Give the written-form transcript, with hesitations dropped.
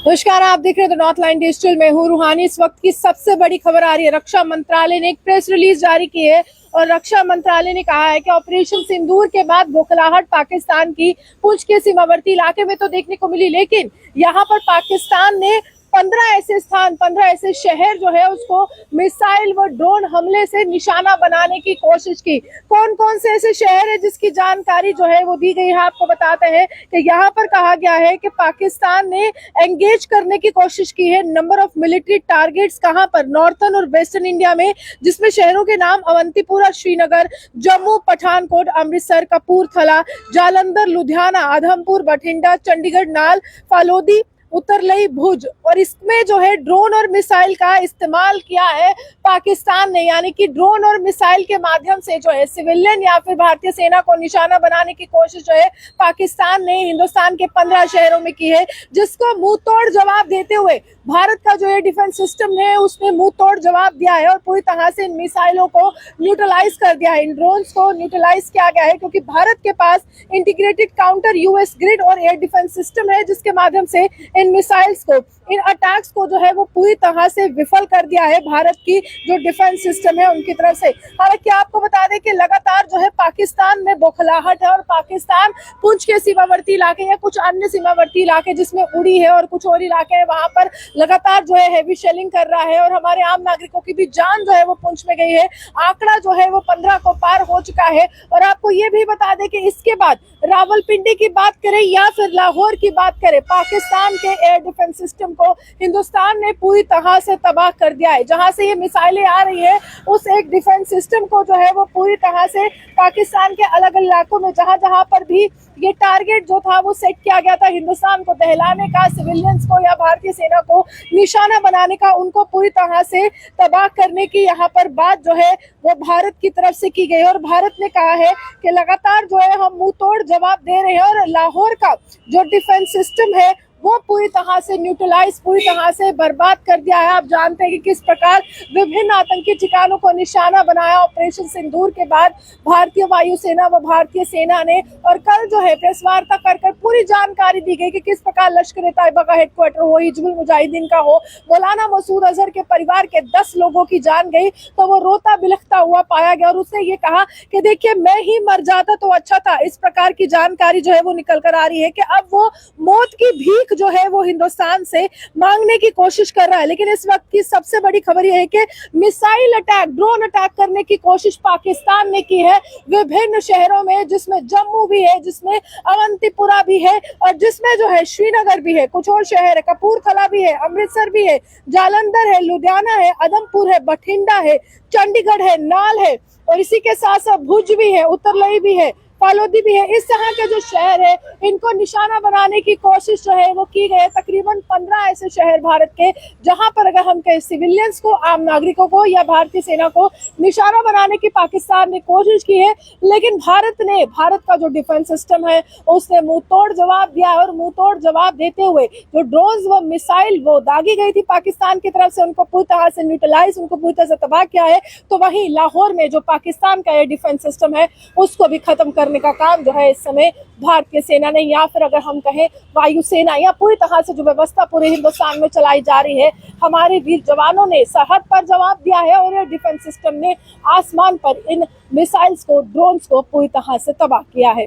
नमस्कार, आप देख रहे हैं द नॉर्थ लाइन डिजिटल। मैं हूं रूहानी। इस वक्त की सबसे बड़ी खबर आ रही है। रक्षा मंत्रालय ने एक प्रेस रिलीज जारी की है और रक्षा मंत्रालय ने कहा है कि ऑपरेशन सिंदूर के बाद बौखलाहट पाकिस्तान की पुंछ के सीमावर्ती इलाके में तो देखने को मिली, लेकिन यहाँ पर पाकिस्तान ने 15 ऐसे शहर जो है उसको मिसाइल व ड्रोन हमले से निशाना बनाने की कोशिश की। कौन कौन से ऐसे शहर है जिसकी जानकारी जो है वो दी गई है, आपको बताते हैं कि यहाँ पर कहा गया है कि पाकिस्तान ने एंगेज करने की कोशिश की है नंबर ऑफ मिलिट्री टारगेट्स। कहाँ पर? नॉर्थर्न और वेस्टर्न इंडिया में, जिसमें शहरों के नाम अवंतीपुरा श्रीनगर, जम्मू पठानकोट, अमृतसर, कपूरथला, जालंधर, लुधियाना, आदमपुर, बठिंडा, चंडीगढ़, नाल, फालोदी, उत्तरलई, भुज। और इसमें जो है ड्रोन और मिसाइल का इस्तेमाल किया है पाकिस्तान ने, यानी कि ड्रोन और मिसाइल के माध्यम से जो है सिविलियन या फिर भारतीय सेना को निशाना बनाने की कोशिश जो है पाकिस्तान ने हिंदुस्तान के 15 शहरों में की है, जिसको मुंह तोड़ जवाब देते हुए भारत का जो है डिफेंस सिस्टम है उसने मुंह तोड़ जवाब दिया है और पूरी तरह से इन मिसाइलों को न्यूट्रलाइज कर दिया है, इन ड्रोन्स को न्यूट्रलाइज किया गया है, क्योंकि भारत के पास इंटीग्रेटेड काउंटर यूएस ग्रिड और एयर डिफेंस सिस्टम है, जिसके माध्यम से इन मिसाइल्स को, इन अटैक्स को जो है वो पूरी तरह से विफल कर दिया है भारत की जो डिफेंस सिस्टम है उनकी तरफ से। हालांकि आपको बता दें कि लगातार जो है पाकिस्तान में बौखलाहट है और पाकिस्तान पुंछ के सीमावर्ती इलाके या कुछ अन्य सीमावर्ती इलाके जिसमें उड़ी है और कुछ और इलाके हैं वहां पर लगातार जो है हेवी शेलिंग कर रहा है और हमारे आम नागरिकों की भी जान जो है वो पुंछ में गई है। आंकड़ा जो है वो 15 को पार हो चुका है। और आपको ये भी बता दें कि इसके बाद रावलपिंडी की बात करें या फिर लाहौर की बात करें, पाकिस्तान के एयर डिफेंस सिस्टम को हिंदुस्तान ने पूरी तरह से तबाह कर दिया है। जहां से ये मिसाइलें आ रही है उस एक डिफेंस सिस्टम को जो है वो पूरी तरह से पाकिस्तान के अलग अलग इलाकों में जहां जहां पर भी ये टारगेट जो था वो सेट किया गया था हिंदुस्तान को दहलाने का, सिविलियंस को या भारतीय सेना को निशाना बनाने का, उनको पूरी तरह से तबाह करने की यहाँ पर बात जो है वो भारत की तरफ से की गई। और भारत ने कहा है कि लगातार जो है हम मुंह तोड़ जवाब दे रहे हैं और लाहौर का जो डिफेंस सिस्टम है वो पूरी तरह से न्यूट्रलाइज, पूरी तरह से बर्बाद कर दिया है। आप जानते हैं कि किस प्रकार विभिन्न आतंकी ठिकानों को निशाना बनाया ऑपरेशन सिंदूर के बाद भारतीय वायुसेना व भारतीय सेना ने। और कल जो है प्रेस वार्ता कर पूरी जानकारी दी गई कि किस प्रकार लश्कर ए तैयबा का हेडक्वार्टर हो, हिजबुल मुजाहिदीन का हो, मौलाना मसूद अजहर के परिवार के 10 लोगों की जान गई तो वो रोता बिलखता हुआ पाया गया और उसने ये कहा कि देखिए मैं ही मर जाता तो अच्छा था। इस प्रकार की जानकारी जो है वो निकल कर आ रही है कि अब वो मौत की भीख जो है वो हिंदुस्तान से मांगने की कोशिश कर रहा है। लेकिन इस वक्त की सबसे बड़ी खबर यह है कि मिसाइल अटैक, ड्रोन अटैक करने की कोशिश पाकिस्तान ने की है विभिन्न शहरों में, जिसमें जम्मू भी है, जिसमें अवंतीपुरा भी है और जिसमें जो है श्रीनगर भी है, कुछ और शहर है, कपूरथला भी है, अमृतसर भी है, जालंधर है, लुधियाना है, आदमपुर है, बठिंडा है, चंडीगढ़ है, नाल है और इसी के साथ साथ भुज भी है, उत्तरलई भी है, फालोदी भी है। इस तरह के जो शहर है इनको निशाना बनाने की कोशिश जो है वो की गई है। तकरीबन 15 ऐसे शहर भारत के जहां पर अगर हम कहें सिविलियंस को, आम नागरिकों को या भारतीय सेना को निशाना बनाने की पाकिस्तान ने कोशिश की है, लेकिन भारत का जो डिफेंस सिस्टम है उसने मुंह तोड़ जवाब दिया है। और मुंह तोड़ जवाब देते हुए जो ड्रोन्स व मिसाइल वो दागी गई थी पाकिस्तान की तरफ से, उनको पूरी तरह से न्यूट्रलाइज, उनको पूरी तरह से तबाह किया है। तो वहीं लाहौर में जो पाकिस्तान का एयर डिफेंस सिस्टम है उसको भी खत्म करने का काम जो है इस समय भारतीय सेना ने या फिर अगर हम कहें वायुसेना या पूरी तरह से जो व्यवस्था पूरे हिंदुस्तान में चलाई जा रही है, हमारे वीर जवानों ने सरहद पर जवाब दिया है और डिफेंस सिस्टम ने आसमान पर इन मिसाइल्स को, ड्रोन्स को पूरी तरह से तबाह किया है।